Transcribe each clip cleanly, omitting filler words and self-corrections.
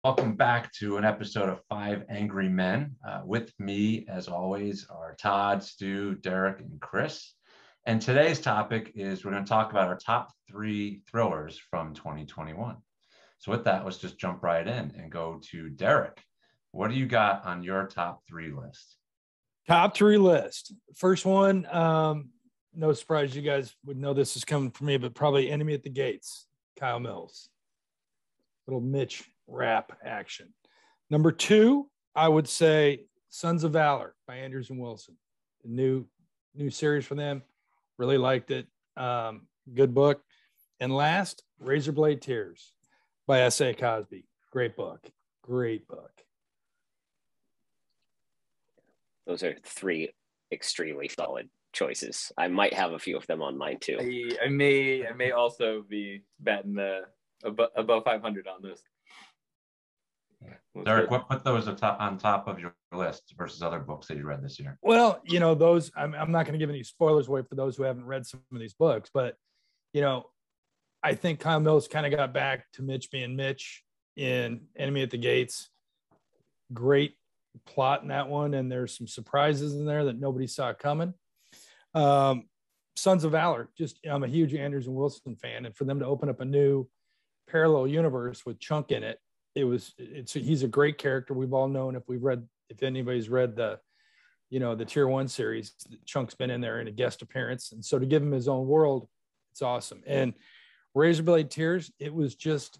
Welcome back to an episode of Five Angry Men. With me, as always, are Todd, Stu, Derek, and Chris. And today's topic is we're going to talk about our top 3 thrillers from 2021. So with that, let's just jump right in and go to Derek. What do you got on your top 3 list? Top 3 list. First one, no surprise you guys would know this is coming from me, but probably Enemy at the Gates, Kyle Mills. Little Mitch rap action. Number 2, I would say Sons of Valor by Andrews and Wilson. The new series for them. Really liked it. Good book. And last, Razorblade Tears by S.A. Cosby. Great book. Great book. Those are 3 extremely solid choices. I might have a few of them on mine too. I may also be batting above 500 on this. Derek, what put those on top of your list versus other books that you read this year? Well, those, I'm not going to give any spoilers away for those who haven't read some of these books, but, I think Kyle Mills kind of got back to Mitch being Mitch in Enemy at the Gates. Great plot in that one, and there's some surprises in there that nobody saw coming. Sons of Valor, I'm a huge Andrews and Wilson fan, and for them to open up a new parallel universe with Chunk in it, he's a great character. We've all known if anybody's read the Tier 1 series, Chunk's been in there in a guest appearance, and so to give him his own world, it's awesome. And Razorblade Tears, it was just,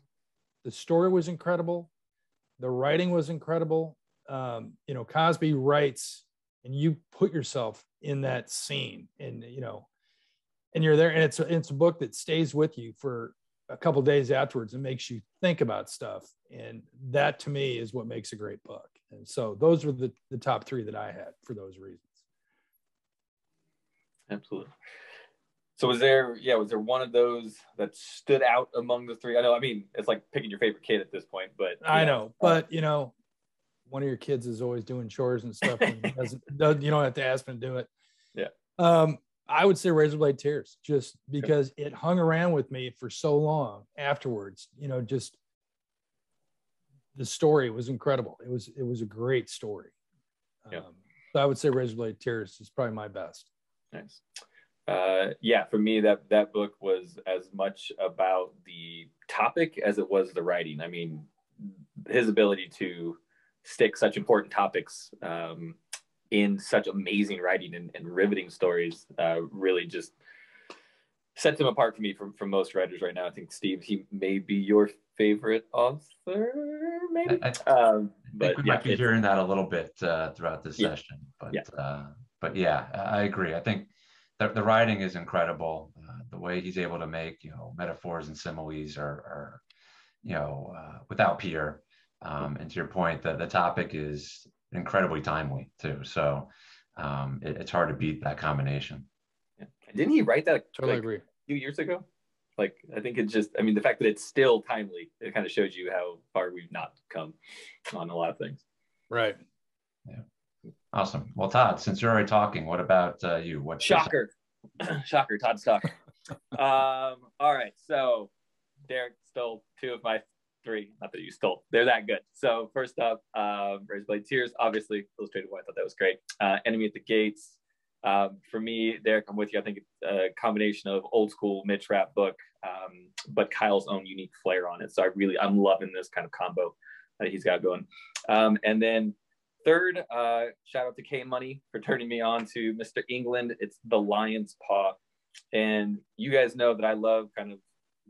the story was incredible, the writing was incredible. Cosby writes, and you put yourself in that scene, and and you're there, and it's a book that stays with you for a couple of days afterwards and makes you think about stuff. And that to me is what makes a great book. And so those were the top 3 that I had for those reasons. Absolutely. So was there one of those that stood out among the 3? I mean, it's like picking your favorite kid at this point, but I know, but one of your kids is always doing chores and stuff. And you don't have to ask them to do it. Yeah. I would say Razorblade Tears, just because it hung around with me for so long afterwards. Just the story was incredible. It was a great story. Yeah. So I would say Razorblade Tears is probably my best. Nice. For me, that book was as much about the topic as it was the writing. I mean, his ability to stick such important topics in such amazing writing and riveting stories really just sets him apart for me from most writers right now. I think, Steve, he may be your favorite author, maybe. I think we might be hearing that a little bit throughout this session. But I agree. I think the writing is incredible. The way he's able to make metaphors and similes are without peer. And to your point, the topic is incredibly timely too. So it's hard to beat that combination. Yeah. Didn't he write that agree. a few years ago? I think the fact that it's still timely, it kind of shows you how far we've not come on a lot of things. Right. Yeah. Awesome. Well, Todd, since you're already talking, what about you? What Shocker. Shocker, Todd Stock. All right. So Derek stole 2 of my 3. Not that you stole. They're that good. So first up, Razorblade Tears, obviously illustrated one. I thought that was great. Enemy at the Gates. For me, Derek, I'm with you. I think it's a combination of old school Mitch rap book, but Kyle's own unique flair on it. So I'm loving this kind of combo that he's got going. And then third, shout out to K Money for turning me on to Mr. England. It's The Lion's Paw. And you guys know that I love kind of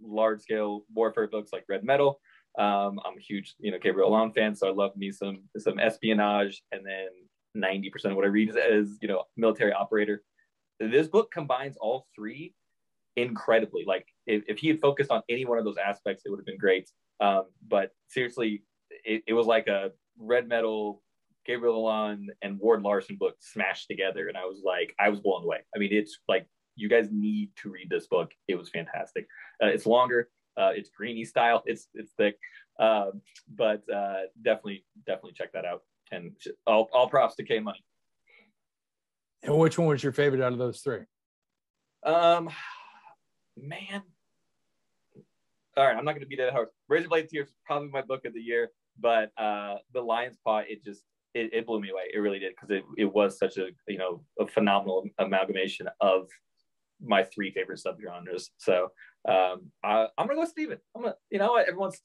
large scale warfare books like Red Metal. I'm a huge, Gabriel Allon fan, so I love me some espionage, and then 90% of what I read is military operator. This book combines all 3 incredibly. Like if he had focused on any one of those aspects, it would have been great. But seriously, it was like a Red Metal, Gabriel Allon, and Ward Larson book smashed together, and I was blown away. I mean, it's like, you guys need to read this book. It was fantastic. It's longer. It's Greeny style. It's thick, but definitely check that out. And all props to K Money. And which one was your favorite out of those 3? Man. All right, I'm not going to beat that horse. Razorblade Tears is probably my book of the year. But the Lion's Paw, it blew me away. It really did, because it was such a a phenomenal amalgamation of my three favorite subgenres. So I'm gonna go Stephen. Everyone's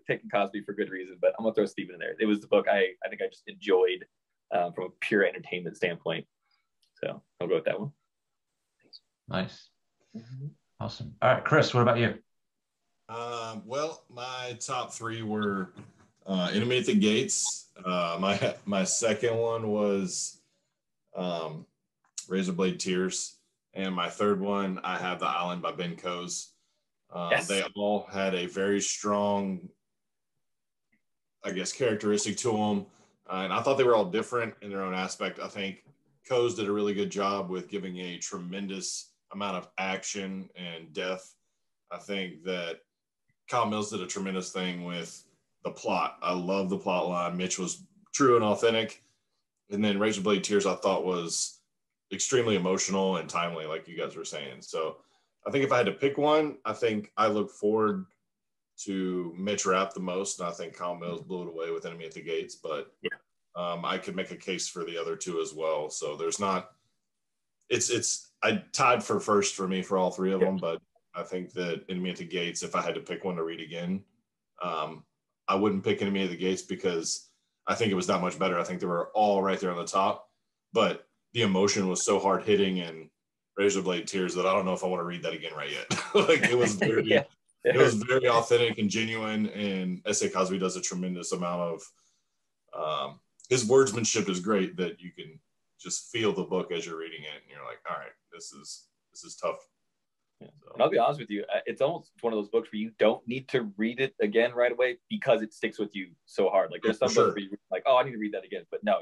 taking Cosby for good reason, but I'm gonna throw Stephen in there. It was the book I think I just enjoyed from a pure entertainment standpoint. So I'll go with that one. Nice. Awesome. All right, Chris, what about you? Well, my top three were Enemy at the Gates. My second one was Razorblade Tears. And my third one, I have The Island by Ben Coase. Yes. They all had a very strong, I guess, characteristic to them. And I thought they were all different in their own aspect. I think Coase did a really good job with giving a tremendous amount of action and depth. I think that Kyle Mills did a tremendous thing with the plot. I love the plot line. Mitch was true and authentic. And then Razorblade Tears, I thought, was extremely emotional and timely, like you guys were saying. So I think if I had to pick one, I think I look forward to Mitch Rapp the most. And I think Kyle Mills blew it away with Enemy at the Gates. But I could make a case for the other two as well. So there's not – I tied for first for me for all three of them. But I think that Enemy at the Gates, if I had to pick one to read again, I wouldn't pick Enemy at the Gates because I think it was that much better. I think they were all right there on the top. But the emotion was so hard hitting in Razorblade Tears that I don't know if I want to read that again right yet. Like it was very, it was very authentic and genuine. And S.A. Cosby does a tremendous amount of, his wordsmanship is great that you can just feel the book as you're reading it. And you're like, all right, this is tough. Yeah. So. And I'll be honest with you, it's almost one of those books where you don't need to read it again right away because it sticks with you so hard. Like there's some books where you're like, oh, I need to read that again. But no,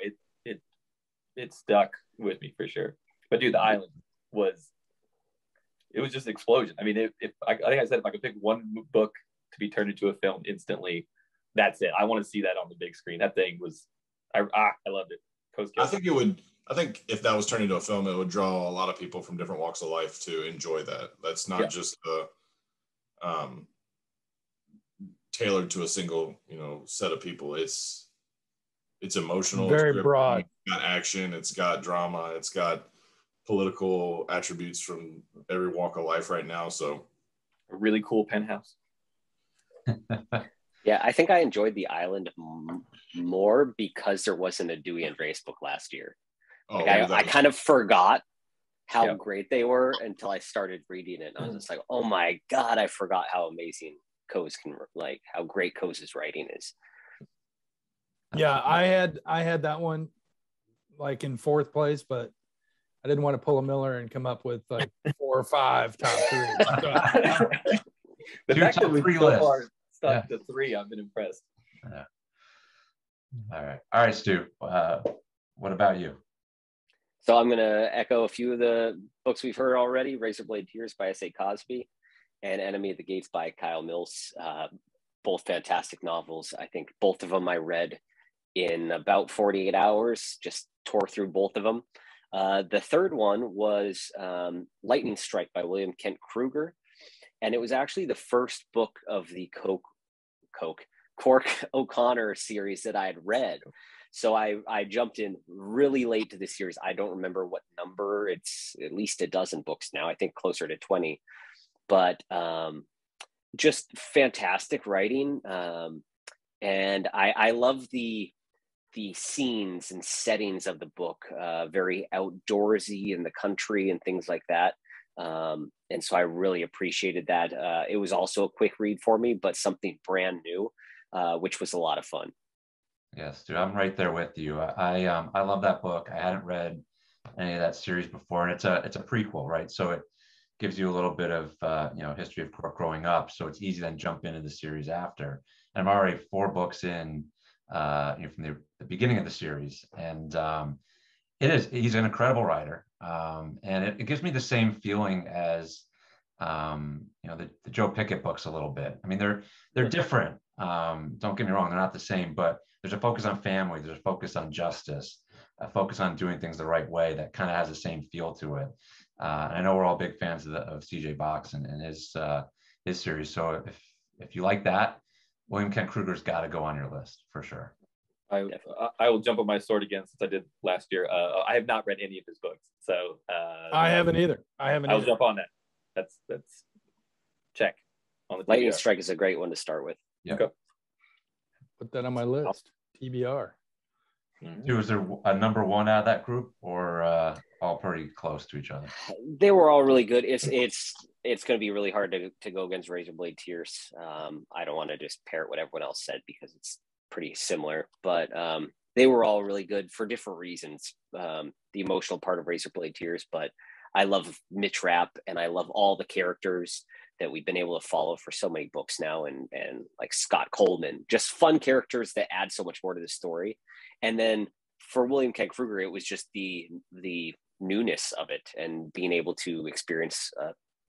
it stuck with me for sure. But dude, The Island was just an explosion. I mean, if I think I said if I could pick one book to be turned into a film instantly, that's it. I want to see that on the big screen. That thing was, I loved it. I think if that was turned into a film, it would draw a lot of people from different walks of life to enjoy that. That's not just tailored to a single, set of people. It's emotional. Very broad. It's got action. It's got drama. It's got political attributes from every walk of life right now. So a really cool penthouse. Yeah, I think I enjoyed The Island more because there wasn't a Dewey and Grace book last year. I kind of forgot how great they were until I started reading it. And I was just like, oh my God, I forgot how amazing Coase how great Coase's writing is. Yeah, I had that one like in fourth place, but I didn't want to pull a Miller and come up with like 4 or 5 top 3. The fact that we've so far stuck to 3, I've been impressed. Yeah. All right, Stu. What about you? So I'm going to echo a few of the books we've heard already. Razorblade Tears by S.A. Cosby and Enemy at the Gates by Kyle Mills. Both fantastic novels. I think both of them I read in about 48 hours, just tore through both of them. The third one was Lightning Strike by William Kent Krueger. And it was actually the first book of the Cork O'Connor series that I had read. So I jumped in really late to the series. I don't remember what number. It's at least a dozen books now. I think closer to 20. But just fantastic writing. And I love the scenes and settings of the book, very outdoorsy in the country and things like that. And so I really appreciated that. It was also a quick read for me, but something brand new, which was a lot of fun. Yes, dude, I'm right there with you. I love that book. I hadn't read any of that series before, and it's a prequel, right? So it gives you a little bit of history of Cork growing up. So it's easy to then jump into the series after. And I'm already 4 books in, from the beginning of the series, and he's an incredible writer, and it gives me the same feeling as the Joe Pickett books a little bit. I mean, they're different. Don't get me wrong, they're not the same, but there's a focus on family, there's a focus on justice, a focus on doing things the right way that kind of has the same feel to it. And I know we're all big fans of CJ Box and his series. So if you like that, William Kent Krueger's got to go on your list for sure. I will jump on my sword again since I did last year. I have not read any of his books, so I haven't either. I'll jump on that. That's check on the Lightning TBR. Strike is a great one to start with. Yeah. Okay. Put that on my list. TBR. Was there a number one out of that group, or all pretty close to each other? They were all really good. It's going to be really hard to go against Razorblade Tears. I don't want to just parrot what everyone else said because it's pretty similar, but they were all really good for different reasons. The emotional part of Razorblade Tears, but I love Mitch Rapp and I love all the characters that we've been able to follow for so many books now, and like Scott Coleman, just fun characters that add so much more to the story. And then for William Kent Krueger, it was just the newness of it and being able to experience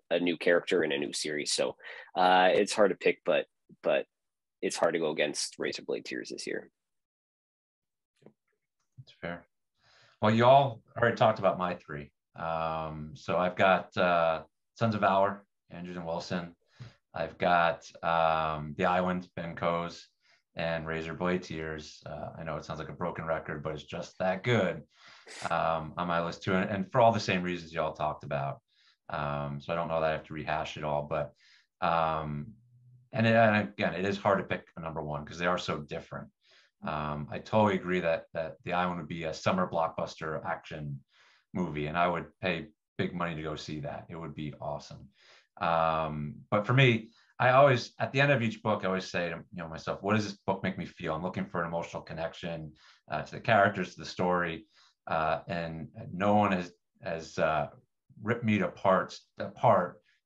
a new character in a new series. So it's hard to pick, but it's hard to go against Razorblade Tears this year. That's fair. Well, you all already talked about my three. So I've got Sons of Valor, Andrews and Wilson. I've got The Island, Ben Coes, and Razorblade Tears. I know it sounds like a broken record, but it's just that good on my list too. And for all the same reasons you all talked about. So I don't know that I have to rehash it all, but and again, it is hard to pick a number one because they are so different. I totally agree that The Island would be a summer blockbuster action movie, and I would pay big money to go see that. It would be awesome. But for me, I always, at the end of each book, I always say to myself, what does this book make me feel? I'm looking for an emotional connection to the characters, to the story, and no one has ripped me apart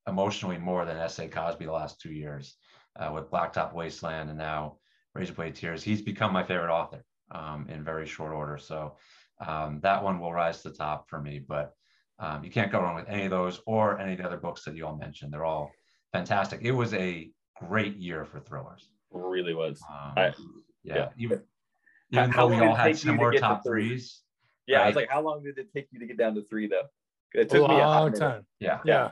emotionally more than S.A. Cosby the last 2 years with Blacktop Wasteland and now Razorblade Tears. He's become my favorite author in very short order. So that one will rise to the top for me, but you can't go wrong with any of those or any of the other books that you all mentioned. They're all fantastic. It was a great year for thrillers. It really was. Even though we all had similar top threes. Yeah, right? I was like, how long did it take you to get down to three, though? It took me a long time. Yeah.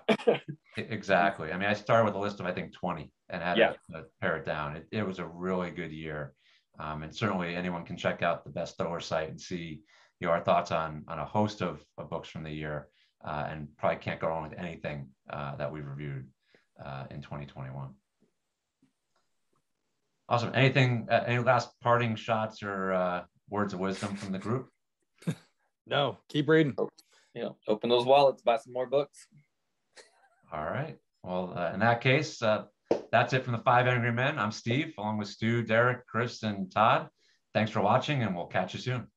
Exactly. I mean, I started with a list of, I think, 20 and had to pare it down. It was a really good year. And certainly anyone can check out the Best Thriller site and see our thoughts on a host of books from the year, and probably can't go wrong with anything that we've reviewed in 2021. Awesome. Any last parting shots or words of wisdom from the group? No, keep reading. Open those wallets, buy some more books. All right. Well, in that case, that's it from the Five Angry Men. I'm Steve, along with Stu, Derek, Chris, and Todd. Thanks for watching, and we'll catch you soon.